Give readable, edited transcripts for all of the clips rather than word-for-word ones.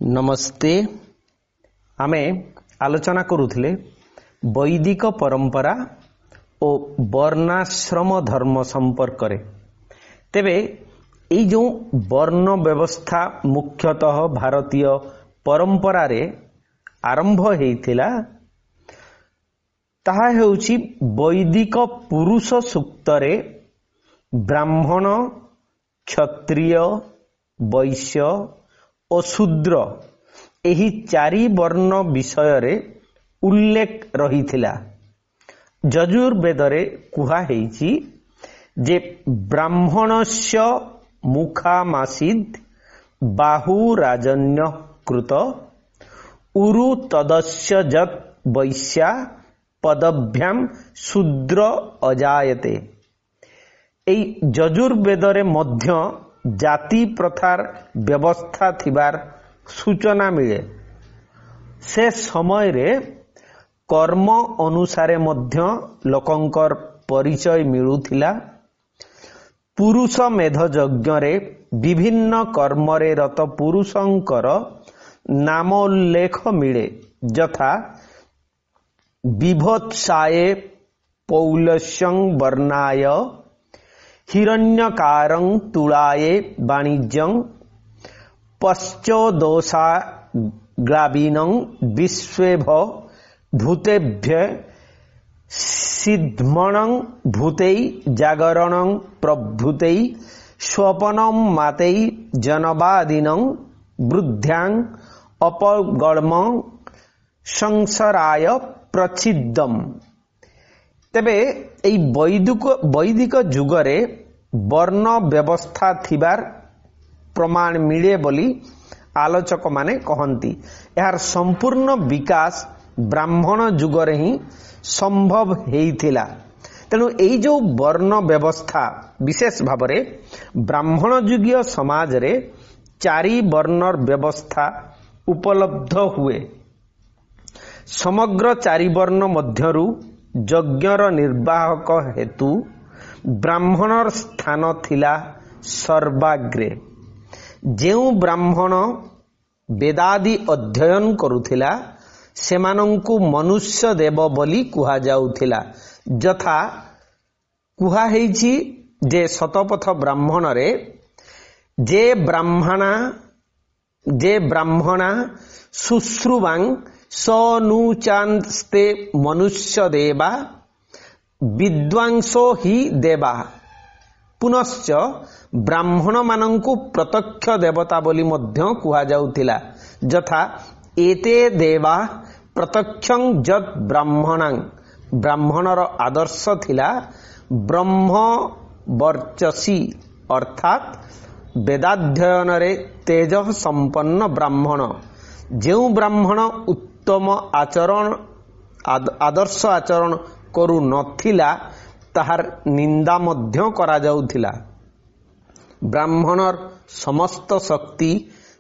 नमस्ते। आमे आलोचना करुथिले वैदिक परंपरा और वर्णाश्रम धर्म संपर्क रे। तेबे এই जो वर्ण व्यवस्था मुख्यतः भारतीय परंपरा रे आरंभ हेइथिला ताहा हेउची वैदिक पुरुष सूक्त रे ब्राह्मण, क्षत्रिय, वैश्य और शूद्र एही चारि वर्ण विषय रे उल्लेख रहिथिला। यजुर्वेद रे कुहा हेइची जे ब्राह्मणस्य मुखामासीद बाहु राजन्य कृत उरु तदस्य जत वैश्या पदभ्याम शूद्र अजायते। एई यजुर्वेद रे मध्य जाति प्रथार व्यवस्था थिबार सूचना मिले। से समय रे कर्म अनुसारे मध्य लोकंकर परिचय मिलुथिला। पुरुष मेध यज्ञ रे विभिन्न कर्म रे रत पुरुषंकर नामोल्लेख मिले, यथा विभत्साये पौलस्यं वर्णाय, हिरण्यकारं तुलाये वाणिज्यं, पश्चोदोषा ग्रावीणं विश्वेभ भूतेभ्य सिद्धमणं भूतै जागरणं प्रभूतै स्वपनं मातै जनवादिनं वृद्ध्यां अपगर्मं संसराय प्रचिद्दम। तेबे एई वैदिक जुगरे वर्ण व्यवस्था थिबार प्रमाण मिले बोली आलोचक माने कहंती। यार संपूर्ण विकास ब्राह्मण जुगरे ही संभव हेइथिला। तेणु एई जो वर्ण व्यवस्था विशेष भावरे ब्राह्मण जुगीय समाज रे चारि वर्णर व्यवस्था उपलब्ध हुए। समग्र चारि वर्ण मध्यरु यज्ञर निर्वाहक हेतु ब्राह्मणर स्थान थिला सर्वाग्रे। जेउ ब्राह्मण वेदादि अध्ययन करुथिला सेमानंकु मनुष्य देव बोली कुहा जाउथिला। यथा कुहा हेइछि जे शतपथ ब्राह्मण रे जे ब्राह्मणा शुश्रुवां सनुचान्स्ते मनुष्य देवा विद्वांसो हि देवा। पुनश्च ब्राह्मण मानंकु प्रत्यक्ष देवता बोली मध्य कुहा जाउथिला। यथा एते देवा प्रत्यक्षं जत ब्राह्मणां। ब्राह्मणर आदर्श थिला ब्रह्म वर्चसी अर्थात वेदाध्ययन रे तेज संपन्न ब्राह्मण। जेउ ब्राह्मण उत्तम आचरण आदर्श आचरण करू नथिला ताहार निंदा मध्य करा जाउथिला। ब्राह्मणर समस्त शक्ति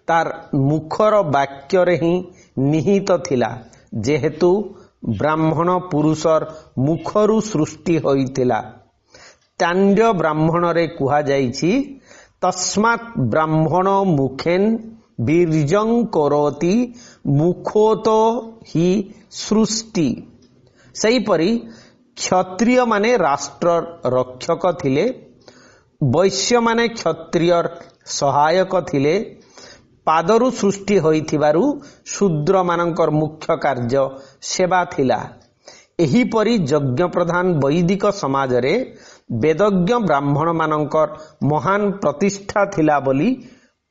तार मुखर वाक्य रे ही निहित थिला, जेहेतु ब्राह्मण पुरुषर मुखरु सृष्टि होइथिला। तांड्य ब्राह्मण रे कुहा जाइछि तस्मात् ब्राह्मण मुखेन बीर्जं करोति मुखोतो ही सृष्टि। सेहीपरि क्षत्रिय माने राष्ट्र रक्षक थिले, वैश्य माने क्षत्रियर सहायक थिले। पादरु सृष्टि होइथिबारु शूद्र मानकर मुख्य कार्य सेवा थिला। एही परि यज्ञ प्रधान वैदिक समाज रे वेदज्ञ ब्राह्मण मानकर महान प्रतिष्ठा थिला बोली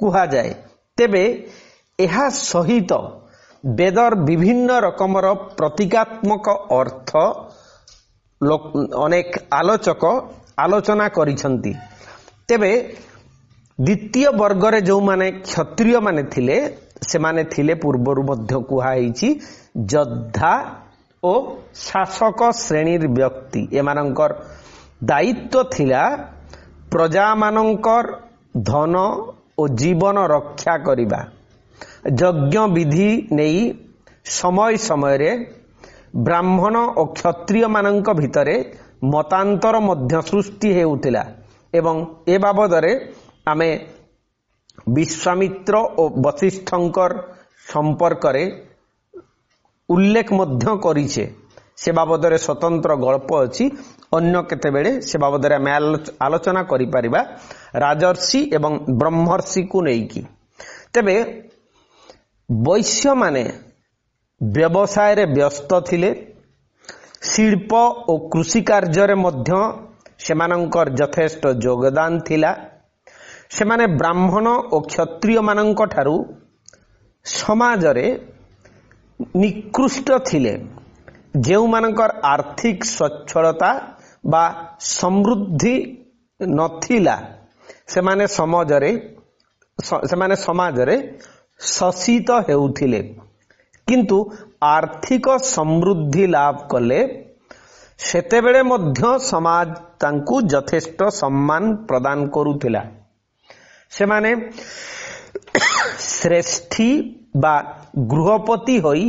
कुहा जाए। तेबे एहा सहित वेदर विभिन्न रकमर प्रतीकात्मक अर्थ अनेक आलोचक आलोचना करिसंती। तेबे द्वितीय वर्ग रे जो माने क्षत्रिय माने थिले से माने थिले पूर्वरु मध्य कुहा हेइछि योद्धा ओ शासक श्रेणीर व्यक्ति। एमानंकर दायित्व थिला प्रजा मानंकर धन और जीवन रक्षा करिबा। यज्ञ विधि नेई समय समय रे ब्राह्मण और क्षत्रिय मानंक भितरे मतांतर मध्य सृष्टि हेउथिला। एवं ए बाबद रे आमे विश्वामित्र और वशिष्ठंकर संपर्करे उल्लेख मध्य करिछे से बाबदरे स्वतंत्र गल्प अछि अन्य केते बेले से बाबदरे आमे आलोचना करि परिबा राजर्षि एवं ब्रह्मर्षि को नेकी। तेबे वैश्य माने व्यवसाय रे व्यस्त थिले, शिल्प और कृषि कार्य रे मध्य सेमानंकर यथेष्ट योगदान थिला। सेमाने ब्राह्मण और क्षत्रिय मानंक ठारू समाज रे निकृष्ट थिले, जेउ मानंकर आर्थिक स्वच्छलता बा समृद्धि नथिला सेमाने समाज रे शोषित हेउथिले, किंतु आर्थिक समृद्धि लाभ कले सेतेबेले मध्य समाज तांकु यथेष्ट सम्मान प्रदान करुथिला। सेमाने श्रेष्ठी बा गृहपति होई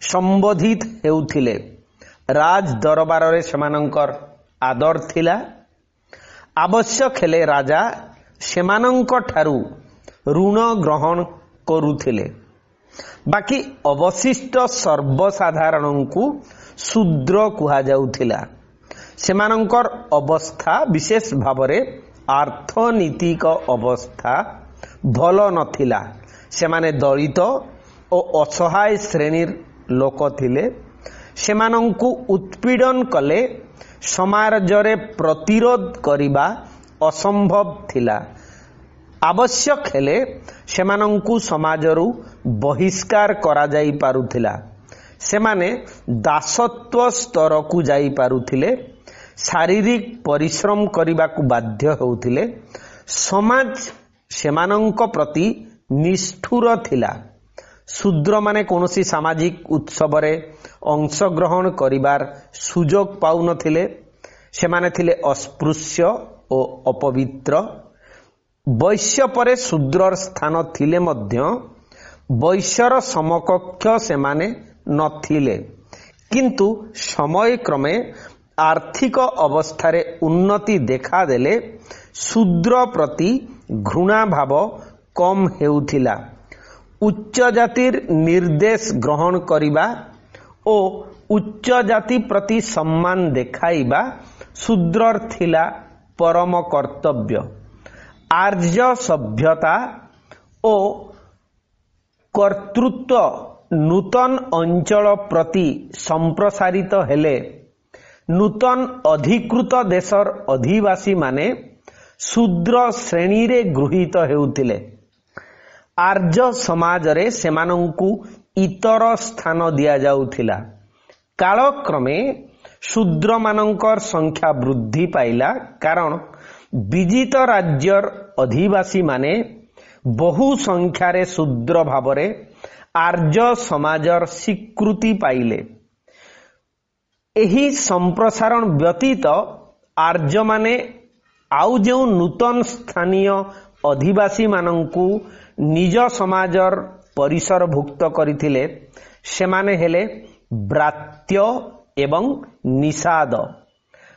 संबोधित हेउथिले, राज दरबार रे सेमानंकर आदर थिला। आवश्यक हेले राजा सेमानंक ठारू ऋण ग्रहण करुथिले। बाकी अवशिष्ट सर्वसाधारण को शूद्र कुहा जाउथिला। सेमानंकर अवस्था विशेष भावरे आर्थनीतिक अवस्था भल नथिला। सेमाने दलित और असहाय श्रेणी लोक थिले। सेमानंकु उत्पीड़न कले समाज रे प्रतिरोध करिबा असंभव थिला। आवश्यक हेले सेमानंकु समाजरु बहिष्कार करा जाई पारुथिला। सेमाने दासत्व स्तर को जाई पारुथिले, शारीरिक परिश्रम करिबा को बाध्य होउथिले। समाज सेमानंक प्रति निष्ठुर थिला। शूद्र माने कोनोसी सामाजिक उत्सव रे अंशग्रहण करिबार सुजोग पाउ नथिले। सेमाने थिले अस्पृश्य और अपवित्र। वैश्य परे शूद्रर स्थान थिले मध्य वैश्यर समकक्ष सेमाने नथिले, किंतु समय क्रमे आर्थिक अवस्था रे उन्नति देखा देले शूद्र प्रति घृणा भाव कम हेउथिला। उच्च जातिर निर्देश ग्रहण करिबा ओ उच्च जाति प्रति सम्मान देखाइबा शूद्रर थिला परम कर्तव्य। आर्य सभ्यता ओ कर्तृत्व नूतन अंचल प्रति संप्रसारित हेले नूतन अधिकृत देशर अधिवासी माने शूद्र श्रेणी रे गृहीत हेउथिले। आर्य समाज रे सेमानंकु इतर स्थान दिया जाउथिला। कालक्रमे शूद्र मानंकर संख्या वृद्धि पाइला, कारण विजित राज्यर अधिवासी माने बहु संख्या रे शूद्र भावरे आर्य समाजर स्वीकृति पाइले। एही संप्रसारण व्यतीत आर्य माने आउ जेउ नूतन स्थानीय अधिवासी मानंकु निज समाजर परिसर भुक्त करिथिले सेमाने हेले ब्रात्य एवं निषाद।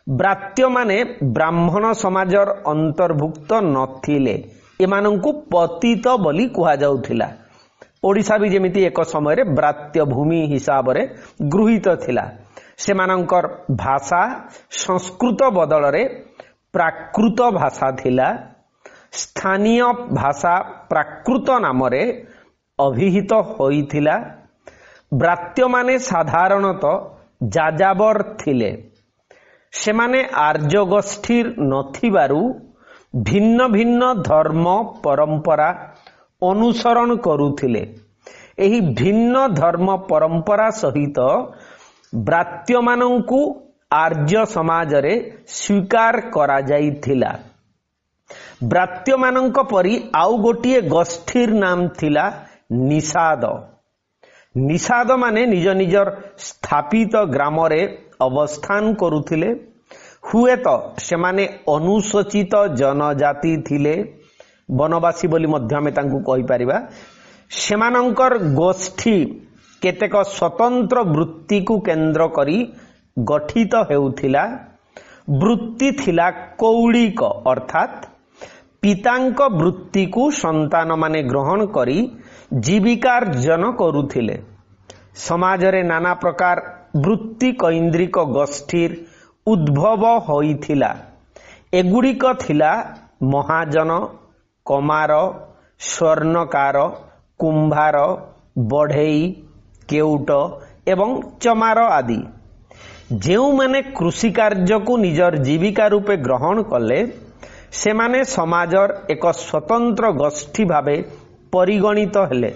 ब्रात्य माने ब्राह्मण समाजर अंतर्भुक्त नथिले, एमानंकु पतित बोली कुहा जाउथिला। ओडिशा भी जेमिति एक समय रे ब्रात्य भूमि हिसाब रे गृहीत थिला। सेमानंकर भाषा संस्कृत बदल रे प्राकृत भाषा थिला। स्थानीय भाषा प्राकृत नाम रे अभिहित होइथिला। ब्रात्य माने साधारणतः जाजाबर थिले। सेमाने आर्य गोष्ठीर नथिबारु भिन्न भिन्न धर्म परंपरा अनुसरण करुथिले। एही भिन्न धर्म परंपरा सहित ब्रात्य मानंकु आर्य समाज रे स्वीकार करा जाइथिला। ब्रात्य मानंक परी आउ गोटिए गोष्ठीर नाम थिला निषाद। निषाद माने निज निजर स्थापित ग्राम रे अवस्थान करुथिले। हुए तो सेमाने अनुसूचित जनजाति थिले, वनवासी बोली मध्य में तांकु कहि परिबा। सेमानंकर गोष्ठी केतेक स्वतंत्र वृत्ति को केंद्र करी गठित हेउथिला। वृत्ति थिला कौलिक, अर्थात पितांक वृत्ति को संतान माने ग्रहण करी जीविकार्जन करुथिले। समाजरे नाना प्रकार वृत्ति कैंद्रिक गोष्ठीर उद्भव होइथिला। एगुड़िक थिला महाजन, कमार, स्वर्णकार, कुंभार, बढ़ई, केउट एवं चमार आदि। जेउ माने कृषि कार्य को निजर जीविका रूपे ग्रहण कले सेमाने समाजर एक स्वतंत्र गोष्ठी भावे परिगणित हेले।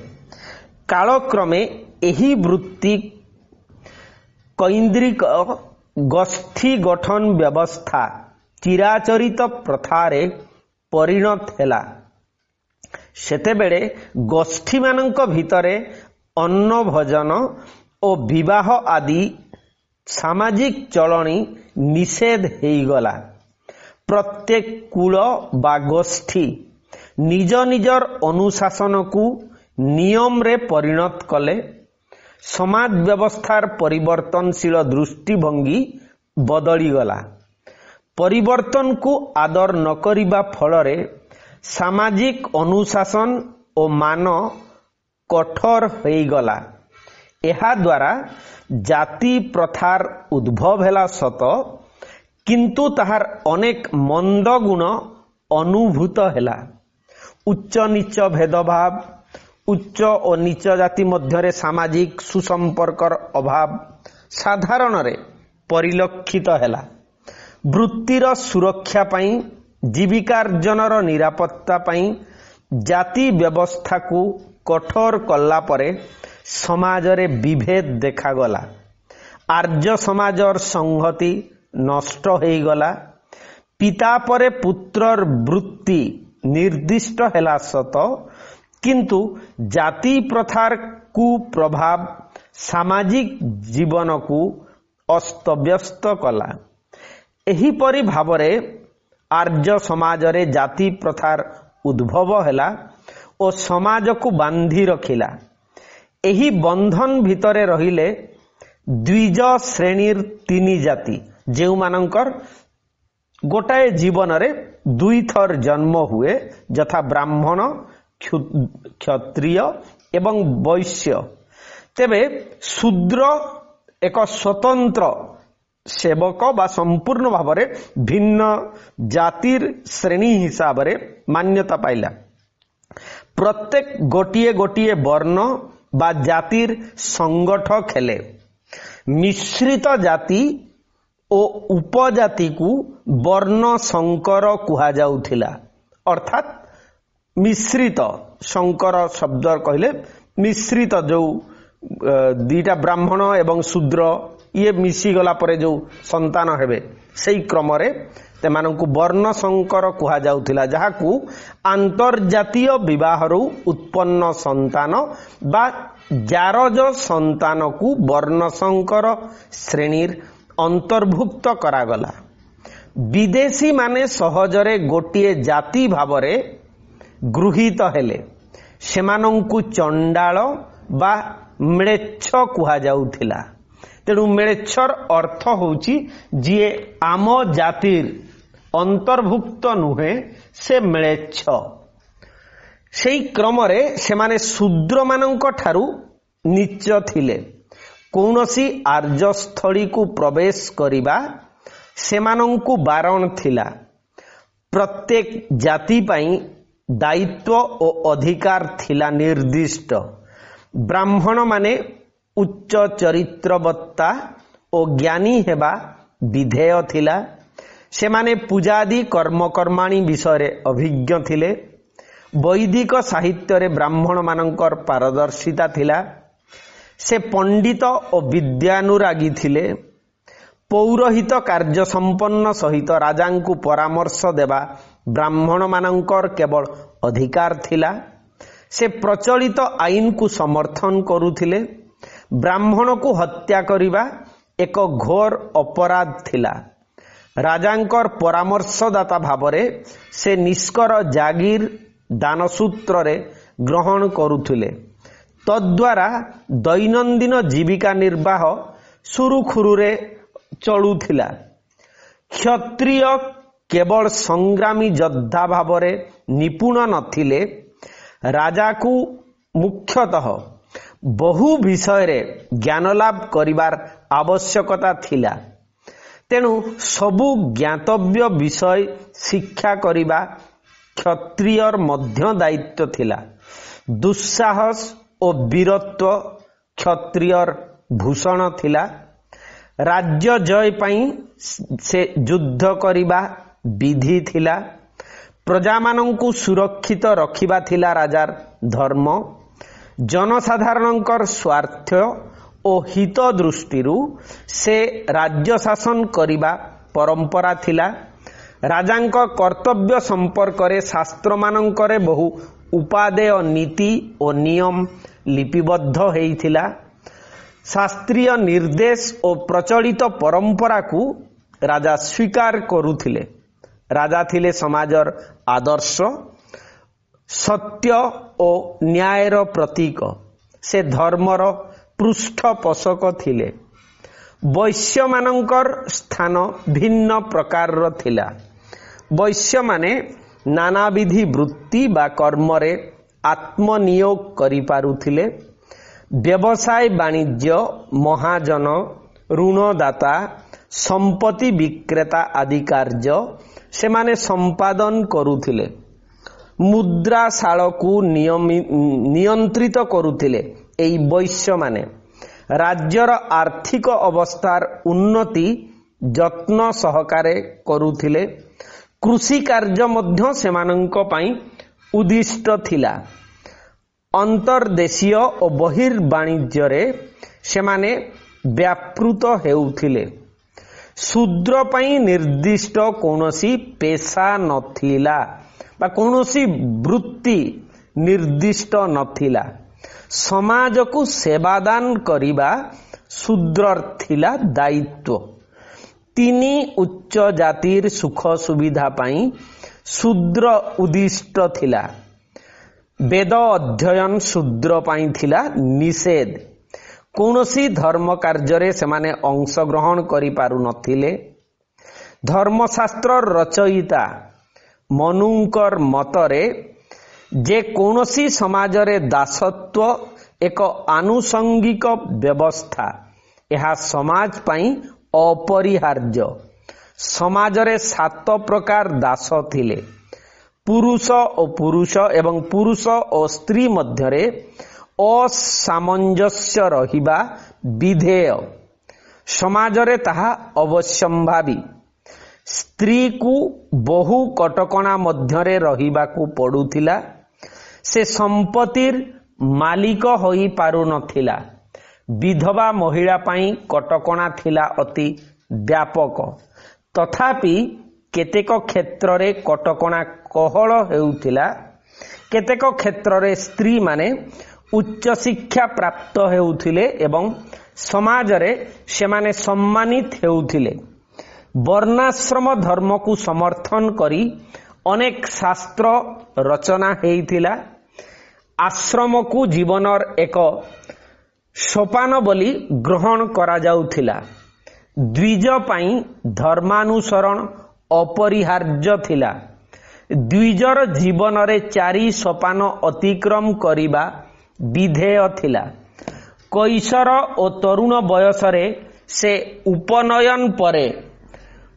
कालक्रमे एही वृत्ति कैंद्रिक गोष्ठी गठन व्यवस्था चिराचरित प्रथारे परिणत हेला। सेतेबेले गोष्ठी मानक भितरे अन्न भोजन और विवाह आदि सामाजिक चलनी निषेध हेगला। प्रत्येक कुल बा गोष्ठी निज निजर अनुशासन को नियम रे परिणत कले समाज व्यवस्थार परिवर्तनशील दृष्टिभंगी बदली गला। परिवर्तन को आदर न करिबा फलरे सामाजिक अनुशासन और मान कठोर होइगला। एहा द्वारा जाति प्रथार उद्भव हेला सत, किंतु ताहार अनेक मंद गुण अनुभूत हेला। उच्च नीच भेदभाव, उच्च और नीच जाति मध्यरे सामाजिक सुसंपर्कर अभाव साधारण रे परिलक्षित हेला। वृत्तिर सुरक्षा पाई, जीविकार्जनर निरापत्ता पाई जाति व्यवस्था को कठोर कला परे समाजरे विभेद देखागला। आर्य समाजर संहति नष्ट हो गला। पिता परे पुत्रर वृत्ति निर्दिष्ट हेला सत, किंतु जाति प्रथार कुप्रभाव सामाजिक जीवन को अस्तव्यस्त कला। एही परि भावरे आर्य समाजरे जाति प्रथार उद्भव हेला और समाज को बांधी रखिला। एही बंधन भितरे रहिले द्विज श्रेणीर तीन जाति, जेउ मानकर गोटाए जीवन रे दुई थर जन्म हुए, यथा ब्राह्मण, क्षत्रिय एवं वैश्य। तेबे शूद्र एक स्वतंत्र सेवक बा संपूर्ण भावरे भिन्न जातिर श्रेणी हिसाब रे मान्यता पाइला। प्रत्येक गोटिए गोटिए वर्ण बा जातिर संगठ खेले। मिश्रित जाति ओ उपजाति को वर्ण संकर कुहा जाउथिला। अर्थात मिश्रित, संकर शब्द कहले मिश्रित, जो दीटा ब्राह्मण एवं शूद्र ये मिसी गला परे जो संतान हेबे सेई क्रम रे तेमानंकु वर्ण संकर कुहा जाउथिला, जहाकू आंतरजातीय विवाहरु उत्पन्न संतान बा जारज संतान को वर्ण संकर श्रेणीर अंतर्भुक्त करागला। विदेशी माने सहजरे गोटिए जाति भावरे गृहीत हेले। सेमानंकु चंडाल बा म्लेच्छ कुहा जाउथिला। तेणु म्लेच्छर अर्थ होउची जिए आम जातिर अंतर्भुक्त नुहे से म्लेच्छ। सेई क्रम रे सेमाने शूद्र मानंक ठारू नीच थिले। कौनसी आर्य स्थली को प्रवेश करिबा सेमानंकु बारण थिला। प्रत्येक जाति पाई दायित्व और अधिकार थिला निर्दिष्ट। ब्राह्मण माने उच्च चरित्रवत्ता और ज्ञानी हेबा विधेय थिला। सेमाने पूजादि कर्मकर्माणी विषय अभिज्ञ थिले। वैदिक साहित्य रे ब्राह्मण मानकर पारदर्शिता थिला। से पंडित और विद्यानुरागी थिले। पौरोहित कार्य संपन्न सहित राजांकु परामर्श देवा ब्राह्मण मानकर केवल अधिकार थिला। से प्रचलित आईन को समर्थन करुथिले। ब्राह्मण को हत्या करिबा एक घोर अपराध थिला। राजांकर परामर्शदाता भावरे से निष्कर जागीर दानसूत्र रे ग्रहण करुथिले। तद्वारा दैनंदिन जीविका निर्वाह सुरुखुरुरे चलुथिला। क्षत्रिय केवल संग्रामी योद्धा भावरे निपुण नथिले। राजा को मुख्यतः बहु विषय ज्ञान लाभ करिवार आवश्यकता थिला। तेणु सबु ज्ञातव्य विषय शिक्षा करिबा क्षत्रियर मध्य दायित्व थिला। दुस्साहस और वीरत्व क्षत्रियर भूषण थिला। राज्य जय पाई से युद्ध करिबा विधि थिला। प्रजा मानंकु सुरक्षित रखिबा थिला राजार धर्म। जनसाधारणंकर स्वार्थ और हित दृष्टिरू से राज्य शासन करिबा परंपरा थिला। राजांक कर्तव्य संपर्क रे शास्त्र मानंकरे बहु उपादेय नीति और नियम लिपिबद्ध हेइथिला। शास्त्रीय निर्देश और प्रचलित परंपरा को राजा स्वीकार करुथिले। राजा थिले समाजर आदर्श, सत्य और न्यायर प्रतीक। से धर्मर पृष्ठपोषक थिले। वैश्य मानंकर स्थान भिन्न प्रकार थिला। वैश्य माने नानाविधि वृत्ति बा कर्म रे आत्मनियोग करि पारुथिले। व्यवसाय वाणिज्य, महाजन, ऋणदाता, संपत्ति विक्रेता आदि कार्य से माने संपादन करुथिले। मुद्राशाल को नियंत्रित करुथिले। एई वैश्य माने राज्यर आर्थिक अवस्थार उन्नति जत्न सहकारे करुथिले। कृषि कार्य मध्य सेमानंक पई उद्दिष्ट थिला। अंतर्देशीय और बहिर्वाणिज्य रे सेमाने व्यापृत हेउथिले। शूद्र पई निर्दिष्ट कौनसी पेशा नथिला बा कौनसी वृत्ति निर्दिष्ट नथिला। समाज को सेवादान करिबा शूद्रर थिला दायित्व। तिनी उच्च जातिर सुख सुविधा पाई शूद्र उद्दिष्ट थिला। वेद अध्ययन शूद्र पाई थिला निषेध। कौनसी धर्म कार्य रे सेमाने अंश ग्रहण करि पारु नथिले। धर्मशास्त्र रचयिता मनुंकर मतरे जे कौनसी समाज रे दासत्व एक आनुषंगिक व्यवस्था, यह समाज पाई अपरिहार्य। समाज रे 7 प्रकार दास थिले। पुरुष और पुरुष एवं पुरुष और स्त्री मध्यरे असामंजस्य रहिबा विधेय। समाज रे ताहा अवश्यंभावी। स्त्री को बहु कटकणा मध्यरे रहिबाकू पड़ुथिला। से संपत्तिर मालिक होई पारु नथिला। विधवा महिला पाई कटकणा थिला अति व्यापक। तथापि केतेक क्षेत्र रे कटकणा कोहल हेउथिला। केतेक क्षेत्र रे स्त्री माने उच्च शिक्षा प्राप्त हेउथिले एवं समाज रे सेमाने सम्मानित हेउथिले। वर्णाश्रम धर्म को समर्थन करी अनेक शास्त्र रचना हेइथिला। आश्रम को जीवनर एक सोपान बोली ग्रहण करा जाउथिला। द्विज पाई धर्मानुसरण अपरिहार्य थिला। द्विजर जीवन रे 4 सोपान अतिक्रम करिबा विधेय थिला। कैशोर और तरुण बयस रे से उपनयन परे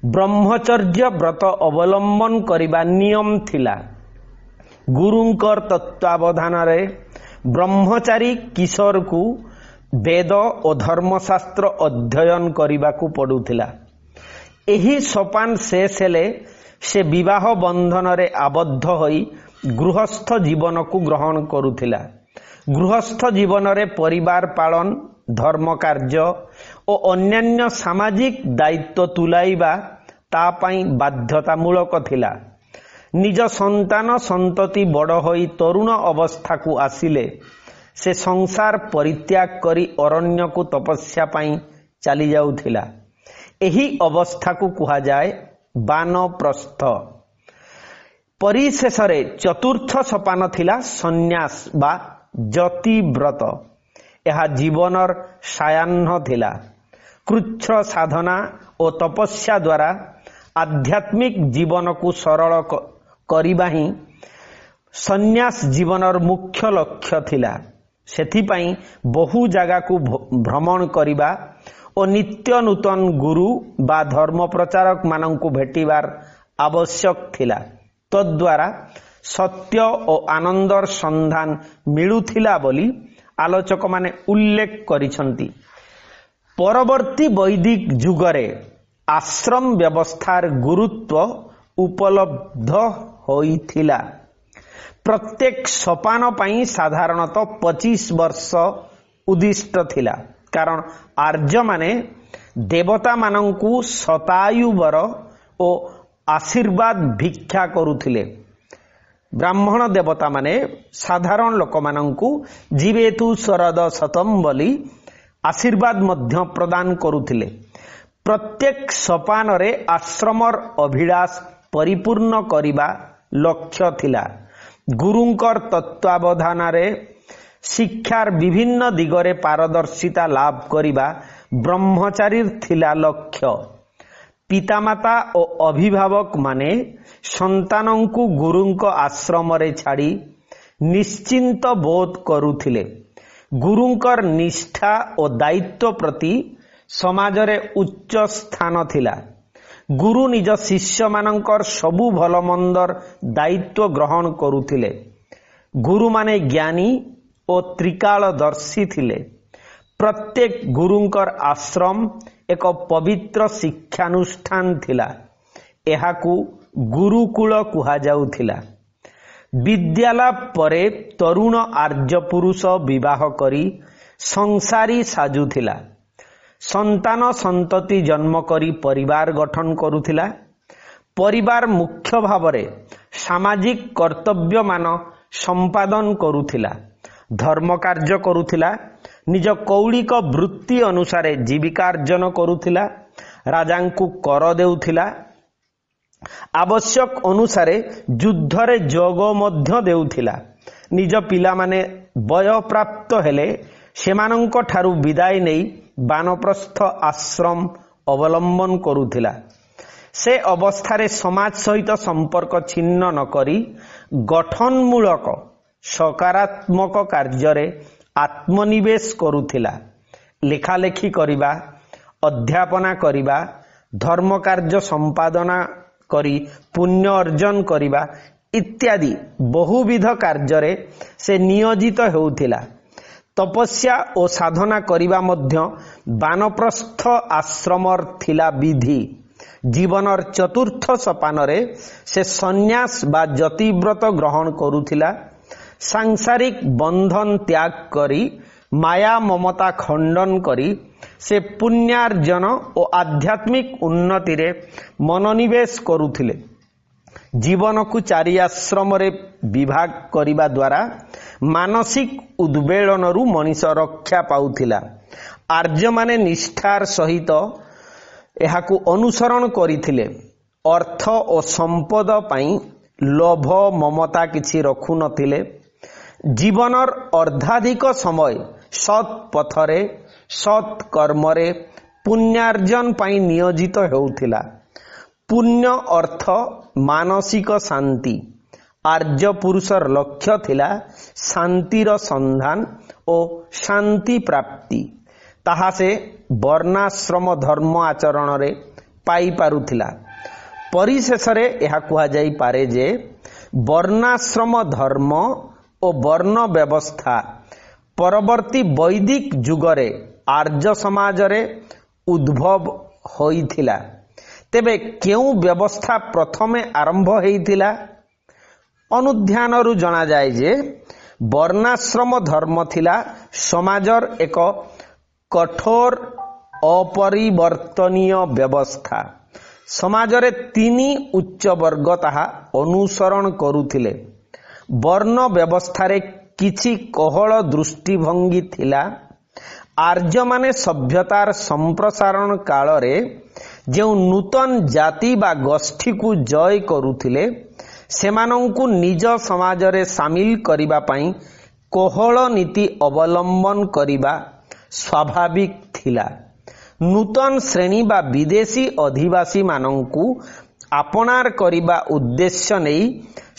ब्रह्मचर्य व्रत अवलंबन करिबा नियम थिला। गुरुंकर तत्वावधान रे ब्रह्मचारी किशोर को वेद और धर्मशास्त्र अध्ययन करिबा को पड़ुथिला। एही सोपान शेष हेले से विवाह बंधन रे आबद्ध होई गृहस्थ जीवन को ग्रहण करुथिला। गृहस्थ जीवन रे परिवार पालन, धर्म कार्य और अन्यान्य सामाजिक दायित्व तुलाइबा ता पाई बाध्यतामूलक थिला। निज संतान संतति बड़ होई तरुण अवस्था को आसिले से संसार परित्याग करी अरण्य को तपस्या पाई चली जाउथिला। एही अवस्था को कुहा जाए वानप्रस्थ। परिशेष रे चतुर्थ सोपान थिला संन्यास बा जति व्रत। यह जीवनर सायाह्न थिला। कृच्छ साधना और तपस्या द्वारा आध्यात्मिक जीवन को सरल करिबा ही संन्यास जीवनर मुख्य लक्ष्य थिला। ସେଥିପାଇଁ ବହୁ ଜାଗାକୁ ଭ୍ରମଣ କରିବା ଓ ନିତ୍ୟ ନୂତନ ଗୁରୁ ବା ଧର୍ମ ପ୍ରଚାରକ ମାନଙ୍କୁ ଭେଟିବାର ଆବଶ୍ୟକ ଥିଲା। ତଦ୍ୱାରା ସତ୍ୟ ଓ ଆନନ୍ଦର ସନ୍ଧାନ ମିଳୁଥିଲା ବୋଲି ଆଲୋଚକମାନେ ଉଲ୍ଲେଖ କରିଛନ୍ତି। ପରବର୍ତ୍ତୀ ବୈଦିକ ଯୁଗରେ ଆଶ୍ରମ ବ୍ୟବସ୍ଥାର ଗୁରୁତ୍ୱ ଉପଲବ୍ଧ ହୋଇଥିଲା। ପ୍ରତ୍ୟେକ ସୋପାନ ପାଇଁ ସାଧାରଣତଃ 25 ବର୍ଷ ଉଦ୍ଦିଷ୍ଟ ଥିଲା, କାରଣ ଆର୍ଯ୍ୟମାନେ ଦେବତାମାନଙ୍କୁ ଶତାୟୁ ବର ଓ ଆଶୀର୍ବାଦ ଭିକ୍ଷା କରୁଥିଲେ। ବ୍ରାହ୍ମଣ ଦେବତାମାନେ ସାଧାରଣ ଲୋକମାନଙ୍କୁ ଜୀବେତୁ ଶରଦ ଶତମ୍ ବୋଲି ଆଶୀର୍ବାଦ ମଧ୍ୟ ପ୍ରଦାନ କରୁଥିଲେ। ପ୍ରତ୍ୟେକ ସୋପାନରେ ଆଶ୍ରମର ଅଭିଳାଷ ପରିପୂର୍ଣ୍ଣ କରିବା ଲକ୍ଷ୍ୟ ଥିଲା। ଗୁରୁଙ୍କର ତତ୍ତ୍ୱାବଧାନରେ ଶିକ୍ଷାର ବିଭିନ୍ନ ଦିଗରେ ପାରଦର୍ଶିତା ଲାଭ କରିବା ବ୍ରହ୍ମଚାରୀର ଥିଲା ଲକ୍ଷ୍ୟ। ପିତାମାତା ଓ ଅଭିଭାବକମାନେ ସନ୍ତାନଙ୍କୁ ଗୁରୁଙ୍କ ଆଶ୍ରମରେ ଛାଡ଼ି ନିଶ୍ଚିନ୍ତ ବୋଧ କରୁଥିଲେ। ଗୁରୁଙ୍କର ନିଷ୍ଠା ଓ ଦାୟିତ୍ୱ ପ୍ରତି ସମାଜରେ ଉଚ୍ଚ ସ୍ଥାନ ଥିଲା। ଗୁରୁ ନିଜ ଶିଷ୍ୟମାନଙ୍କର ସବୁ ଭଲମନ୍ଦର ଦାୟିତ୍ୱ ଗ୍ରହଣ କରୁଥିଲେ। ଗୁରୁମାନେ ଜ୍ଞାନୀ ଓ ତ୍ରିକାଳଦର୍ଶୀ ଥିଲେ। ପ୍ରତ୍ୟେକ ଗୁରୁଙ୍କର ଆଶ୍ରମ ଏକ ପବିତ୍ର ଶିକ୍ଷାନୁଷ୍ଠାନ ଥିଲା। ଏହାକୁ ଗୁରୁକୁଳ କୁହାଯାଉଥିଲା। ବିଦ୍ୟାଲାଭ ପରେ ତରୁଣ ଆର୍ଯ୍ୟ ପୁରୁଷ ବିବାହ କରି ସଂସାରୀ ସାଜୁଥିଲା। ସନ୍ତାନ ସନ୍ତତି ଜନ୍ମ କରି ପରିବାର ଗଠନ କରୁଥିଲା। ପରିବାର ମୁଖ୍ୟ ଭାବରେ ସାମାଜିକ କର୍ତ୍ତବ୍ୟମାନ ସମ୍ପାଦନ କରୁଥିଲା, ଧର୍ମ କାର୍ଯ୍ୟ କରୁଥିଲା, ନିଜ କୌଳିକ ବୃତ୍ତି ଅନୁସାରେ ଜୀବିକାର୍ଜନ କରୁଥିଲା, ରାଜାଙ୍କୁ କର ଦେଉଥିଲା, ଆବଶ୍ୟକ ଅନୁସାରେ ଯୁଦ୍ଧରେ ଯୋଗ ମଧ୍ୟ ଦେଉଥିଲା। ନିଜ ପିଲାମାନେ ବୟପ୍ରାପ୍ତ ହେଲେ ସେମାନଙ୍କ ଠାରୁ ବିଦାୟ ନେଇ ବାନପ୍ରସ୍ଥ ଆଶ୍ରମ ଅବଲମ୍ବନ କରୁଥିଲା। ସେ ଅବସ୍ଥାରେ ସମାଜ ସହିତ ସମ୍ପର୍କ ଛିନ୍ନ ନ କରି ଗଠନମୂଳକ ସକାରାତ୍ମକ କାର୍ଯ୍ୟରେ ଆତ୍ମନିବେଶ କରୁଥିଲା। ଲେଖାଲେଖି କରିବା, ଅଧ୍ୟାପନା କରିବା, ଧର୍ମ କାର୍ଯ୍ୟ ସମ୍ପାଦନା କରି ପୁଣ୍ୟ ଅର୍ଜନ କରିବା ଇତ୍ୟାଦି ବହୁବିଧ କାର୍ଯ୍ୟରେ ସେ ନିୟୋଜିତ ହେଉଥିଲା। ତପସ୍ୟା ଓ ସାଧନା କରିବା ମଧ୍ୟ ବାନପ୍ରସ୍ଥ ଆଶ୍ରମର ଥିଲା ବିଧି। ଜୀବନର ଚତୁର୍ଥ ସୋପାନରେ ସେ ସନ୍ନ୍ୟାସ ବା ଯତିବ୍ରତ ଗ୍ରହଣ କରୁଥିଲା। ସାଂସାରିକ ବନ୍ଧନ ତ୍ୟାଗ କରି ମାୟା ମମତା ଖଣ୍ଡନ କରି ସେ ପୁଣ୍ୟାର୍ଜନ ଓ ଆଧ୍ୟାତ୍ମିକ ଉନ୍ନତିରେ ମନୋନିବେଶ କରୁଥିଲେ। ଜୀବନକୁ ଚାରି ଆଶ୍ରମରେ ବିଭାଗ କରିବା ଦ୍ୱାରା ମାନସିକ ଉଦ୍ବେଳନରୁ ମଣିଷ ରକ୍ଷା ପାଉଥିଲା। ଆର୍ଯ୍ୟମାନେ ନିଷ୍ଠାର ସହିତ ଏହାକୁ ଅନୁସରଣ କରିଥିଲେ। ଅର୍ଥ ଓ ସମ୍ପଦ ପାଇଁ ଲୋଭ ମମତା କିଛି ରଖୁନଥିଲେ। ଜୀବନର ଅର୍ଦ୍ଧାଧିକ ସମୟ ସତ୍ ପଥରେ ସତ୍ କର୍ମରେ ପୁଣ୍ୟାର୍ଜନ ପାଇଁ ନିୟୋଜିତ ହେଉଥିଲା। ପୁଣ୍ୟ ଅର୍ଥ ମାନସିକ ଶାନ୍ତି। ଆର୍ଯ୍ୟ ପୁରୁଷର ଲକ୍ଷ୍ୟ ଥିଲା ଶାନ୍ତିର ସନ୍ଧାନ ଓ ଶାନ୍ତି ପ୍ରାପ୍ତି। ତାହା ସେ ବର୍ଣ୍ଣାଶ୍ରମ ଧର୍ମ ଆଚରଣରେ ପାଇପାରୁଥିଲା। ପରିଶେଷରେ ଏହା କୁହାଯାଇପାରେ ଯେ ବର୍ଣ୍ଣାଶ୍ରମ ଧର୍ମ ଓ ବର୍ଣ୍ଣ ବ୍ୟବସ୍ଥା ପରବର୍ତ୍ତୀ ବୈଦିକ ଯୁଗରେ ଆର୍ଯ୍ୟ ସମାଜରେ ଉଦ୍ଭବ ହୋଇଥିଲା। ତେବେ କେଉଁ ବ୍ୟବସ୍ଥା ପ୍ରଥମେ ଆରମ୍ଭ ହୋଇଥିଲା? ଅନୁଧ୍ୟାନରୁ ଜଣାଯାଏ ଯେ ବର୍ଣ୍ଣାଶ୍ରମ ଧର୍ମ ଥିଲା ସମାଜର ଏକ କଠୋର ଅପରିବର୍ତ୍ତନୀୟ ବ୍ୟବସ୍ଥା। ସମାଜରେ ତିନି ଉଚ୍ଚ ବର୍ଗ ତାହା ଅନୁସରଣ କରୁଥିଲେ। ବର୍ଣ୍ଣ ବ୍ୟବସ୍ଥାରେ କିଛି କୋହଳ ଦୃଷ୍ଟିଭଙ୍ଗୀ ଥିଲା। ଆର୍ଯ୍ୟମାନେ ସଭ୍ୟତାର ସମ୍ପ୍ରସାରଣ କାଳରେ ଯେଉଁ ନୂତନ ଜାତି ବା ଗୋଷ୍ଠୀକୁ ଜୟ କରୁଥିଲେ ସେମାନଙ୍କୁ ନିଜ ସମାଜରେ ସାମିଲ କରିବା ପାଇଁ କୋହଳ ନୀତି ଅବଲମ୍ବନ କରିବା ସ୍ୱାଭାବିକ ଥିଲା। ନୂତନ ଶ୍ରେଣୀ ବା ବିଦେଶୀ ଅଧିବାସୀମାନଙ୍କୁ ଆପଣାର କରିବା ଉଦ୍ଦେଶ୍ୟ ନେଇ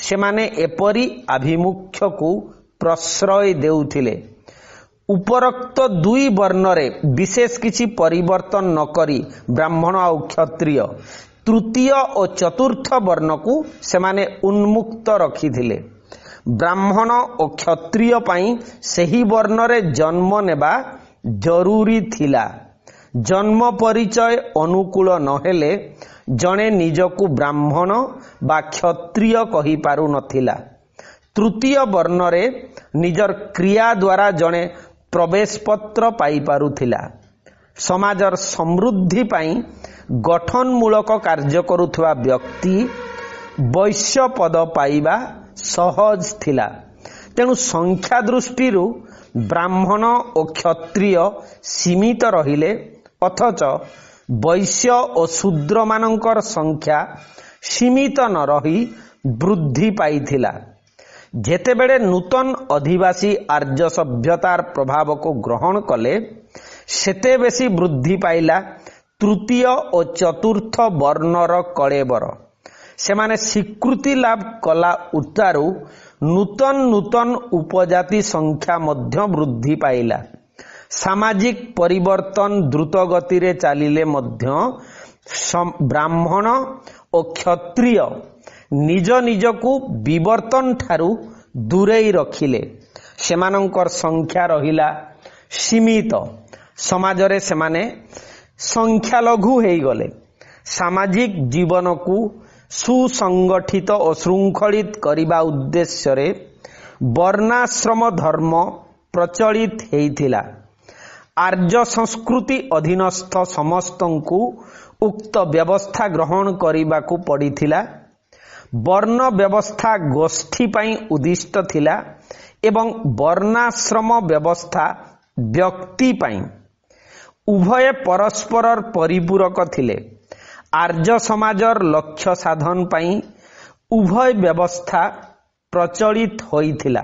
ସେମାନେ ଏପରି ଆଭିମୁଖ୍ୟକୁ ପ୍ରଶ୍ରୟ ଦେଉଥିଲେ। उपरोक्त दुई वर्णरे विशेष किछि परिवर्तन न करी ब्राह्मण और क्षत्रिय तृतीय और चतुर्थ वर्ण को सेमाने उन्मुक्त रखिथिले। ब्राह्मण और क्षत्रिय पाई सही वर्णरे जन्म नेबा जरूरी थिला। जन्म परिचय अनुकूल नहेले जणे निजकु ब्राह्मण बा क्षत्रिय कहि पारु नथिला। तृतीय वर्णरे निजर क्रिया द्वारा जणे प्रवेश पत्र पाई पारुथिला। समाजर समृद्धि पाई गठनमूलक कार्य करुथुवा व्यक्ति वैश्य पद पाइबा सहज थिला। तेणु संख्या दृष्टि ब्राह्मण और क्षत्रिय सीमित रहिले अथच वैश्य और शूद्र मानकर संख्या सीमित न रही वृद्धि पाइथिला। जेतेबेले नूतन अधिवासी आर्य सभ्यतार प्रभाव को ग्रहण कले सेते बेसी वृद्धि पाइला तृतीय और चतुर्थ वर्णर कलेबर। सेमाने स्वीकृति लाभ कला उतारू नूतन नूतन उपजाति संख्या मध्य वृद्धि पाइला। सामाजिक परिवर्तन द्रुत गति रे चालिले मध्य ब्राह्मण और क्षत्रिय निज निजकु विवर्तन ठारू दूरेई रखिले। सेमानंकर संख्या रहिला सीमित। समाजरे सेमाने संख्या लघु हेई गले। सामाजिक जीवन को सुसंगठित और श्रृंखलित करिबा उद्देश्य रे वर्णाश्रम धर्म प्रचलित हेइथिला। आर्य संस्कृति अधीनस्थ समस्तंकु उक्त व्यवस्था ग्रहण करिबाकु पड़िथिला। वर्ण व्यवस्था गोष्ठी पाई उद्दिष्ट थिला एवं वर्णाश्रम व्यवस्था व्यक्ति पाई। उभय परस्पर परिपूरक थिले। आर्य समाजर लक्ष्य साधन पाई उभय व्यवस्था प्रचलित होइथिला।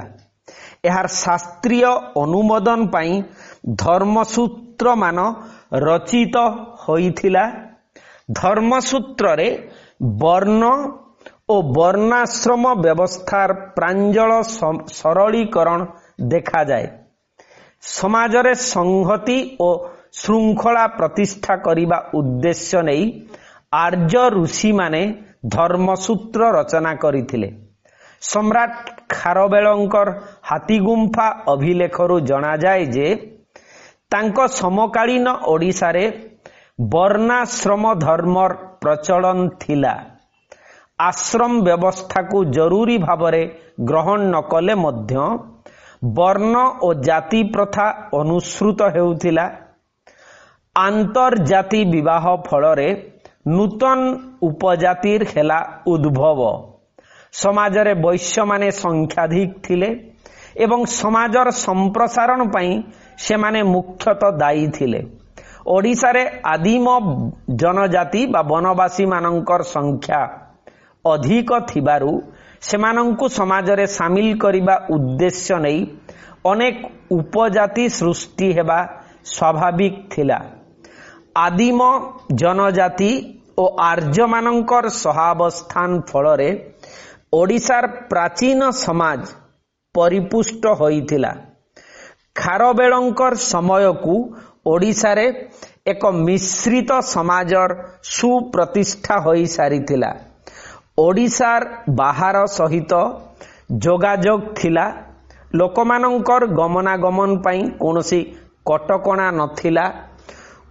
एहार शास्त्रीय अनुमोदन पाई धर्मसूत्र मान रचित होइथिला। धर्मसूत्र रे वर्ण और वर्णाश्रम व्यवस्थार प्रांजल सरलीकरण देखा जाए। समाजरे संहति और श्रृंखला प्रतिष्ठा करिबा उद्देश्य नहीं आर्य ऋषि माने धर्मसूत्र रचना करिथिले। सम्राट खारवेलंकर हाथीगुंफा अभिलेखरु जना जाए जे तांको समकालीन ओडिशा रे वर्णाश्रम धर्मर प्रचलन थिला। आश्रम व्यवस्था को जरूरी भावरे ग्रहण न कले मध्य वर्ण और जाति प्रथा अनुसृत हेउथिला। आंतरजाति विवाह फलरे नूतन उपजातिर हेला उद्भव। समाजरे वैश्य माने संख्याधिक थिले एवं समाजर संप्रसारण पाई से माने मुख्यतः दायी थिले। ओडिशा रे आदिम जनजाति बा वनवासी मानकर संख्या अधिक थिबारु सेमानंकु समाजरे सामिल करिबा उद्देश्य नहीं अनेक उपजाति सृष्टि हेबा स्वाभाविक थिला। आदिम जनजाति और आर्य मानकर सहावस्थान फलरे ओडिशार प्राचीन समाज परिपुष्ट होइथिला। खारवेलंकर समय को ओडिशा रे एक मिश्रित समाजर सुप्रतिष्ठा होई सारिथिला। ओडिशार बाहर सहित जोगाजोग थिला। लोकमानंकर गमनागमन पाई कोनोसी कटकणा नथिला।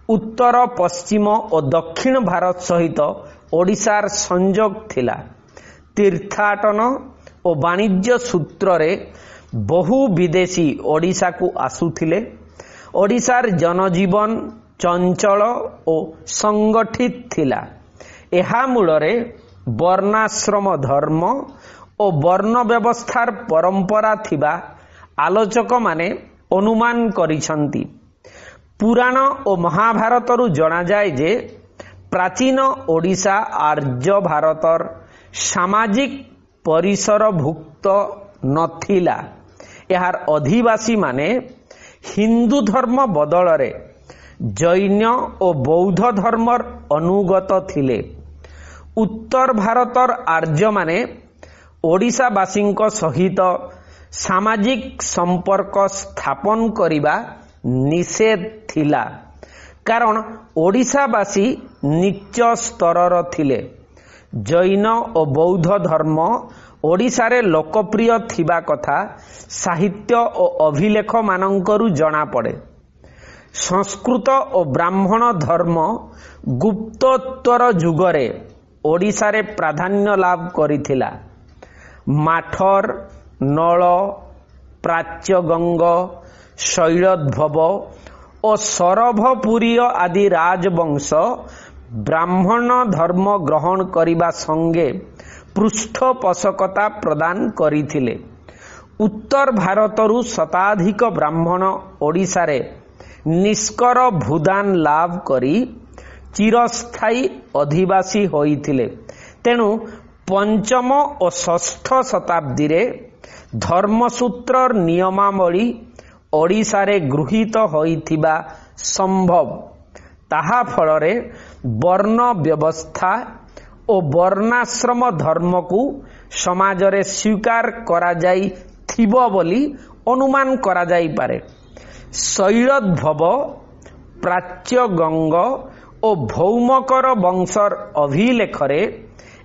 उत्तर पश्चिम और दक्षिण भारत सहित ओडिशार संयोग थिला। तीर्थाटन और वाणिज्य सूत्र रे बहु विदेशी ओडिशा को आसुथिले। ओडिशार जनजीवन चंचल और संगठित थिला। एहा मूलरे वर्णाश्रम धर्म और वर्ण व्यवस्थार परंपरा थिबा आलोचक माने अनुमान करिसंती। पुराण और महाभारत रु जना जाए जे प्राचीन ओडिशा आर्य भारतर सामाजिक परिसर भुक्त नथिला। यार अधिवासी माने हिंदू धर्म बदल रे जैन और बौद्ध धर्मर अनुगत थिले। उत्तर भारतर आर्य माने ओडिशावासी सहित सामाजिक संपर्क स्थापन करिबा निषेध थिला कारण ओडिशावासी नीच स्तरर थिले। जैन और बौद्ध धर्म ओडिशारे लोकप्रिय थिबा कथा साहित्य और अभिलेख मानंकरू जଣା पड़े। संस्कृत और ब्राह्मण धर्म गुप्तोत्तर जुगरे ओडिशारे प्राधान्य लाभ करिथिला। माठर, नल, प्राच्यगंग, शैलद्भव और सरभपुरीय आदि राजवंश ब्राह्मण धर्म ग्रहण करिबा संगे पृष्ठपोषकता प्रदान करिथिले। उत्तर भारतरू शताधिक ब्राह्मण ओडिशारे निष्कर भूदान लाभ करी चिरस्थायी अधिवासी होइथिले। तेणु पंचम और षष्ठ शताब्दी रे धर्मसूत्र नियमावली ओडिशारे गृहीत होइथिबा संभव। ताहा फलरे वर्ण व्यवस्था और वर्णाश्रम धर्म को समाजरे स्वीकार करा जाई थिबो बोली अनुमान करा जाई पारे। शैलद्भव, प्राच्यगंग और भौमकर वंशर अभिलेखरे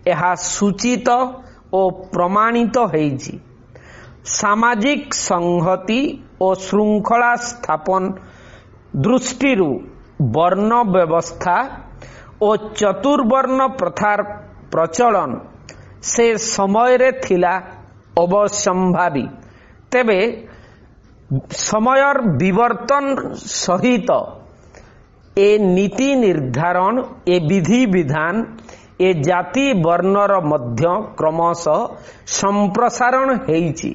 यह सूचित और प्रमाणित होइछि। सामाजिक संहति और श्रृंखला स्थापन दृष्टिरू वर्ण व्यवस्था और चतुर्वर्ण प्रथार प्रचलन से समय रे थिला अवश्यंभावी। तेबे समयर विवर्तन सहित ए नीति निर्धारण, ए विधि विधान, ए जाति वर्णर मध्य क्रमशः संप्रसारण हेइछि।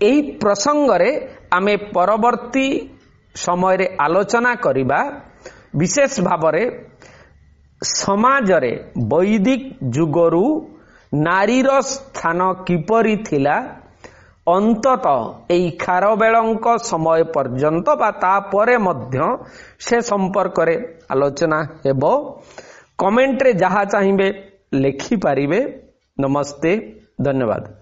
एही प्रसंगरे आमे परवर्ती समय रे आलोचना करिबा। विशेष भावरे समाजरे वैदिक जुगरू नारीर स्थान किपरि थिला अंततः एई खारवेलंक समय पर्यंत बा तापरे मध्य से संपर्क रे आलोचना हेबो। कमेंट रे जहा चाहिए लिखि पारिबे। नमस्ते, धन्यवाद।